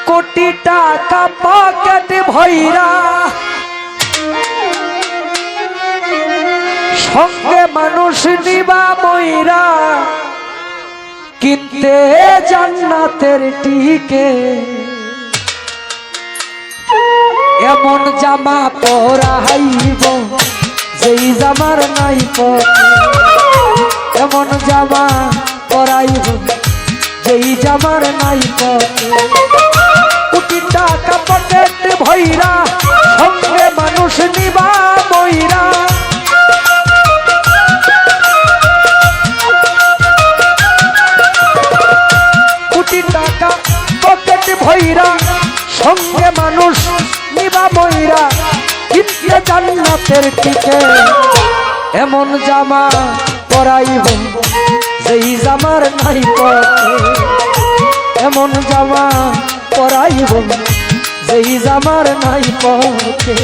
কোটি টাকা পকেট ভৈরা সঙ্গে মানুষ নিবা ময়রা কিনতে জান্নাতের টিকে এমন জামা পরাইব যেই জামার নাই পকে এমন জামা পরাইব যেই জামার নাই পকে কোটি টাকা পকেট ভৈরা সঙ্গে মানুষ নিবা ময়রা কোটি টাকা পকেট ভৈরা সঙ্গে মানুষ নিবা ময়রা কিনতে জান্নাতের টিকে এমন জামা পরাইব যেই জামার নাই পকে এমন জামা পরাইব যেই জামার নাই পকে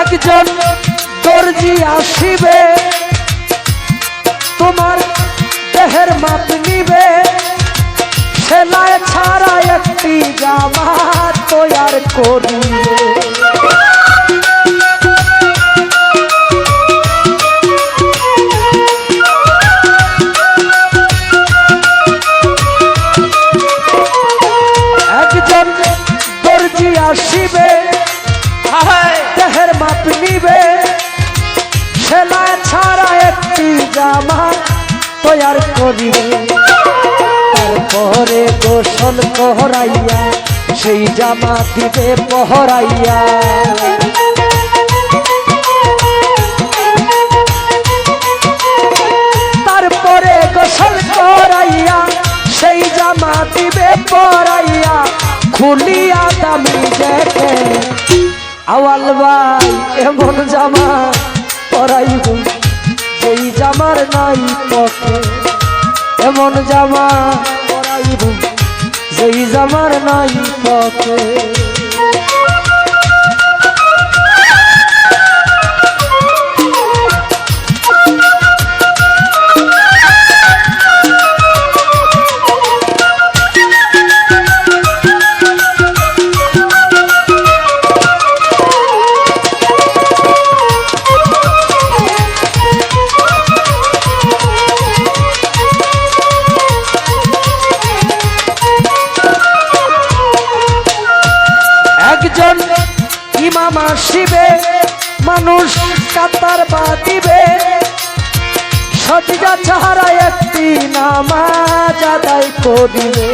একজন দর্জি আসিবে তোমার দেহের মাপ নিবে সেলাই ছাড়া একটি জামা তৈয়ার করিবে একজন দর্জি আসিবে দেহের মাপ নিবে সেলাই ছাড়া একটি জামা তৈয়ার করিবে তারপরে গোসল করাইয়া সেই জামা দিবে পহরাইয়া তারপরে গোসল করাইয়া সেই জামা দিবে পরাইয়া খুলিয়া দামি দেখে আওয়াল ভাই এমন জামা পরাইব যেই জামার নাই পকে এমন জামা পরাইব যেই জামার নাই পকে একজন ইমাম আসিবে মানুষ কাতার বাঁধিবে সজিদা ছাড়া একটি নামাজ আদায় করিবে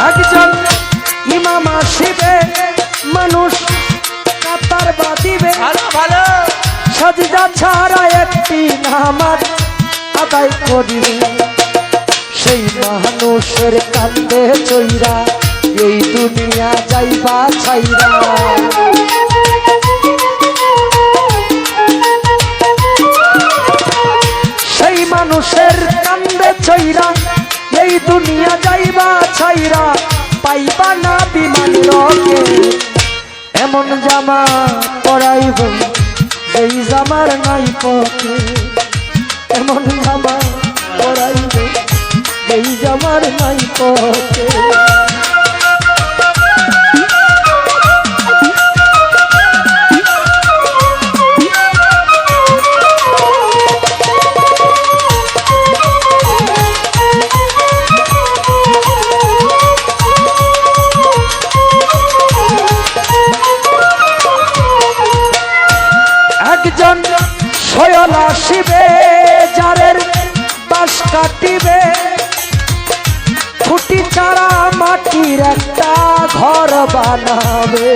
একজন ইমাম আসিবে মানুষ কাতার বাঁধিবে ভালো সজিদা ছাড়া একটি নামাজ আদায় করিবে সেই মানুষের কান্দে চইরা এই দুনিয়া যাইবা ছাইরা সেই মানুষের কান্দে চইরা এই দুনিয়া যাইবা ছাইরা পাইবা না বিমান লোকে এমন জামা পরাইব যেই জামার নাই পকে এমন জামা পরাইব যেই জামার নাই পকে শয়ন আসিবে যারের বাস কাটিবে খুঁটি চারা মাটির একটা ঘর বানাবে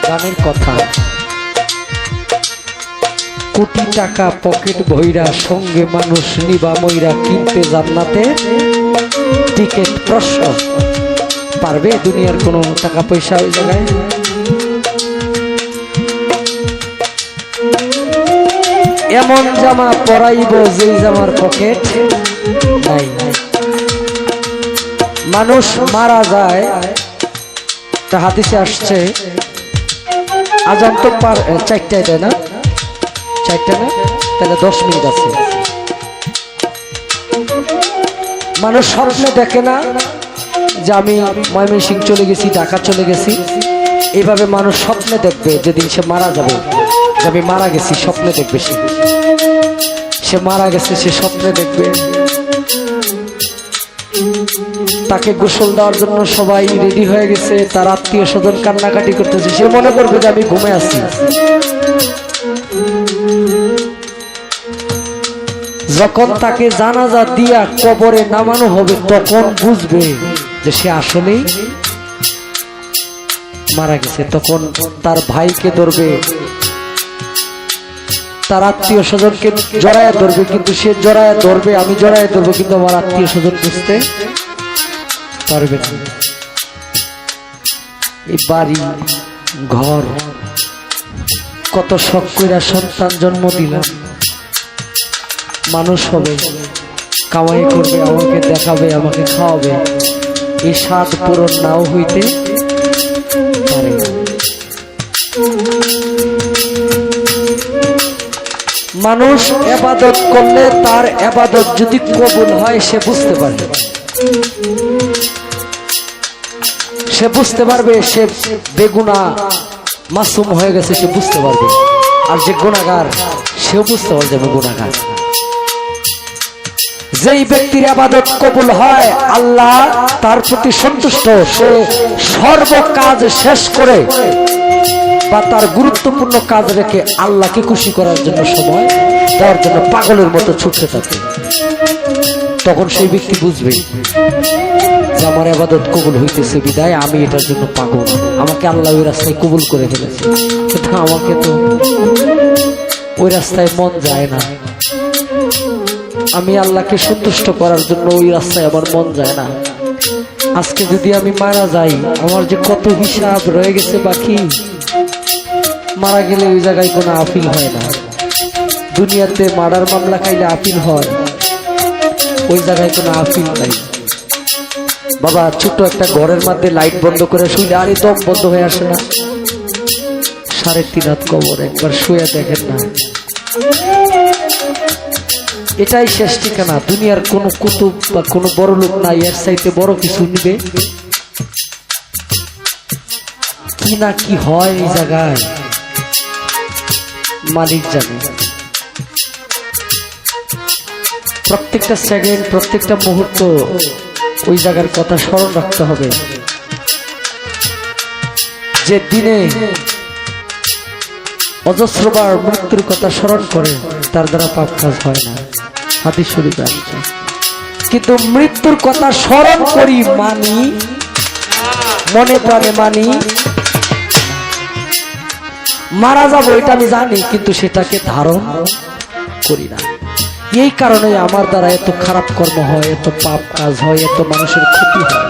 গানের কথা কোটি টাকা পকেট ভইরা সঙ্গে মানুষ নিবা মইরা কিনতে জান্নাতে টিকেট প্রশ্ন পারবে দুনিয়ার কোনো টাকা পয়সা ওই জায়গায় এমন জামা পরাইব যেই জামার পকেট নাই মানুষ মারা যায় তা হাদিসে আসছে আজান তো পার 4টায় দেয় না 4টা না তাহলে 10 মিনিট আছে মানুষ স্বপ্নে দেখে না যে আমি ময়মনসিংহ চলে গেছি ঢাকা চলে গেছি এইভাবে মানুষ স্বপ্নে দেখবে যেদিন সে মারা যাবে যে আমি মারা গেছি স্বপ্নে দেখবে সে মারা গেছে সে স্বপ্নে দেখবে তাকে গোসল দেওয়ার জন্য সবাই রেডি হয়ে গেছে তার আত্মীয় স্বজন কান্নাকাটি করতেছে সে মনে করবে যে আমি ঘুমে আছি যখন তাকে জানাজা দিয়া কবরে নামানো হবে তখন বুঝবে যে সে আসলেই মারা গেছে তখন তার ভাইকে ধরবে তার আত্মীয় স্বজনকে জড়ায় ধরবে কিন্তু সে জড়ায় ধরবে আমি জড়ায় ধরবো কিন্তু আমার আত্মীয় স্বজন বুঝতে পারবে না এই বাড়ি ঘর কত শখ কইরা সন্তান জন্ম দিলাম মানুষ হবে কামাই করবে আমাকে দেখাবে আমাকে খাওয়াবে এই স্বাদ পূরণ নাও হইতে পারে মানুষ ইবাদত করলে তার ইবাদত যদি কবুল হয় সে বুঝতে পারবে সে বেগুনাহ মাসুম হয়ে গেছে সে বুঝতে পারবে আর যে গুনাহগার সেও বুঝতে পারবে আমি গুনাহগার যেই ব্যক্তির ইবাদত কবুল হয় আল্লাহ তার প্রতি সন্তুষ্ট সে সর্ব কাজ শেষ করে বা তার গুরুত্বপূর্ণ কাজ রেখে আল্লাহকে খুশি করার জন্য সময় দেওয়ার জন্য পাগলের মতো ছুটতে থাকে তখন সেই ব্যক্তি বুঝবে যে আমার ইবাদত কবুল হইতেছে বিদায় আমি এটার জন্য পাগল আমাকে আল্লাহ ওই রাস্তায় কবুল করে ফেলেছে কিন্তু আমাকে তো ওই রাস্তায় মন যায় না আমি আল্লাহকে সন্তুষ্ট করার জন্য ওই রাস্তায় আমার মন যায় না আজকে যদি আমি মারা যাই আমার যে কত হিসাব রয়ে গেছে বাকি মারা গেলে ওই জায়গায় কোনো আপিল হয় না দুনিয়াতে মার্ডার মামলা খাইলে আপিল হয় ওই জায়গায় কোনো আপিল নাই বাবা ছোট একটা ঘরের মধ্যে লাইট বন্ধ করে শুইলে আরে দম বন্ধ হয়ে আসে না 3.5 হাত কবর একবার শুয়ে দেখেন না এটাই শেষ ঠিকানা দুনিয়ার কোনো কুতুব বা কোনো বড় লোক নাই এর চাইতে বড় কিছু নিবে কি না কি হয় এই জায়গায় মালিক জানে প্রত্যেকটা সেকেন্ড প্রত্যেকটা মুহূর্ত ওই জায়গার কথা স্মরণ রাখতে হবে যে দিনে অজস্রবার মৃত্যুর কথা স্মরণ করে তার দ্বারা পাপ কাজ হয় না হাদিস শরীফে আসছে কিন্তু মৃত্যুর কথা স্মরণ করি মানি মনে প্রাণে মানি মারা যাবো এটা আমি জানি কিন্তু সেটাকে ধারণ করি না এই কারণে আমার দ্বারা এত খারাপ কর্ম হয় এত পাপ কাজ হয় এত মানুষের ক্ষতি হয়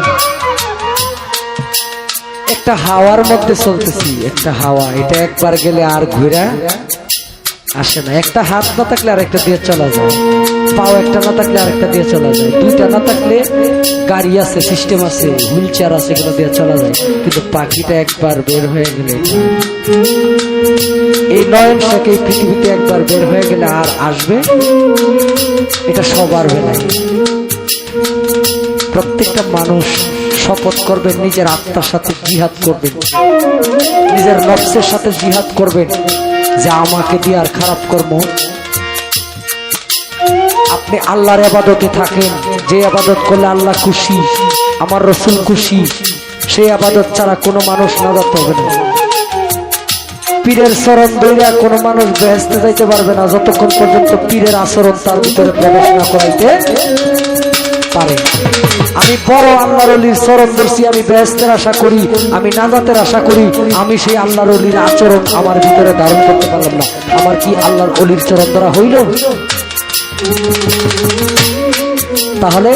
একটা হাওয়ার মধ্যে চলতেছি একটা হাওয়া এটা একবার গেলে আর ঘুরে আসে না একটা হাত না থাকলে আরেকটা দিয়ে চলা যায় পাও একটা না থাকলে আরেকটা দিয়ে চলা যায় দুইটা না থাকলে গাড়ি আছে সিস্টেম আছে হুইল চেয়ার আছে এগুলো দিয়ে চলা যায় কিন্তু পাখিটা একবার বের হয়ে গেলে এই নয়ন থেকে এই পৃথিবীতে একবার বের হয়ে গেলে আর আসবে এটা সবার বেলায় প্রত্যেকটা মানুষ শপথ করবেন নিজের আত্মার সাথে জিহাদ করবেন নিজের নফসের সাথে জিহাদ করবেন যে আমাকে দিয়ে আর খারাপ কর্ম আপনি আপনি আল্লাহর ইবাদতে থাকেন, যে ইবাদত করলে আল্লাহ খুশি, আমার রসুল খুশি, সেই ইবাদত ছাড়া কোনো মানুষ নাজাত পাবে না। পীরের চরণ ধরে কোনো মানুষ বেহেশতে যাইতে পারবে না যতক্ষণ পর্যন্ত পীরের আচরণ তার ভিতরে প্রবেশ না করাইতে পারে। আমি বড় আল্লাহর ওলির চরণ ধরছি, আমি বেহেশতের আশা করি, আমি নাজাতের আশা করি, আমি সেই আল্লাহর ওলির আচরণ আমার ভিতরে ধারণ করতে পারলাম না, আমার কি আল্লাহর ওলির চরণ ধরা হইল? তাহলে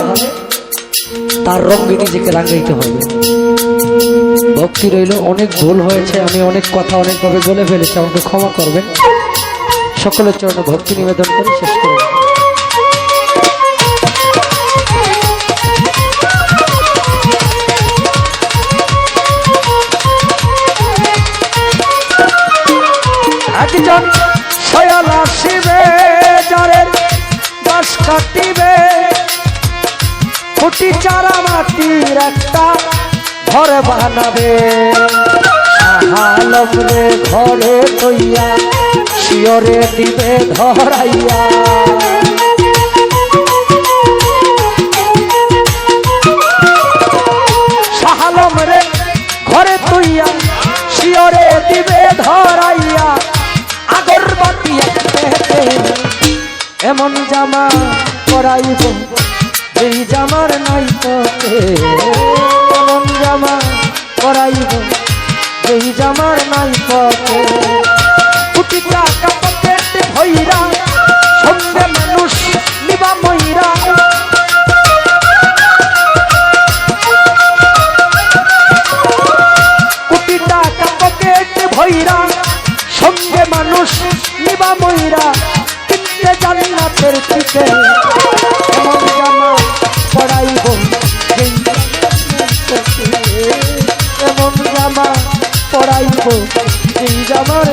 তার রঙে নিজেকে রাঙাইতে হবে। ভক্তি রইল। অনেক ভুল হয়েছে, আমি অনেক কথা অনেকভাবে বলে ফেলেছি, আমাকে ক্ষমা করবেন। সকলের চরণে ভক্তি নিবেদন করে শেষ করব। একজন সয়াল আসিবে, যারে বাস কাটিবে, ফুটি চারা মাটির একটা ঘর বানাবে। আলম রে ঘরে তৈয়া, শিয়রে দিবে ধরাইয়া। শাহালম রে ঘরে তৈয়া, শিয়রে দিবে ধরাইয়া। আগরবাতি এমন জামা পরাইব, এই জামার নাই তোকে। এমন জামা পরাইব, এই জামার নাই তোকে। কোটি টাকা পকেটে ভইরা, সঙ্গে মানুষ নিবা মইরা। কোটি টাকা পকেটে ভইরা, সঙ্গে মানুষ নিবা মইরা। কিনতে জান্নাতের টিকে, এমন জামা পরাইব, এমন জামা পরাইব, এই জামার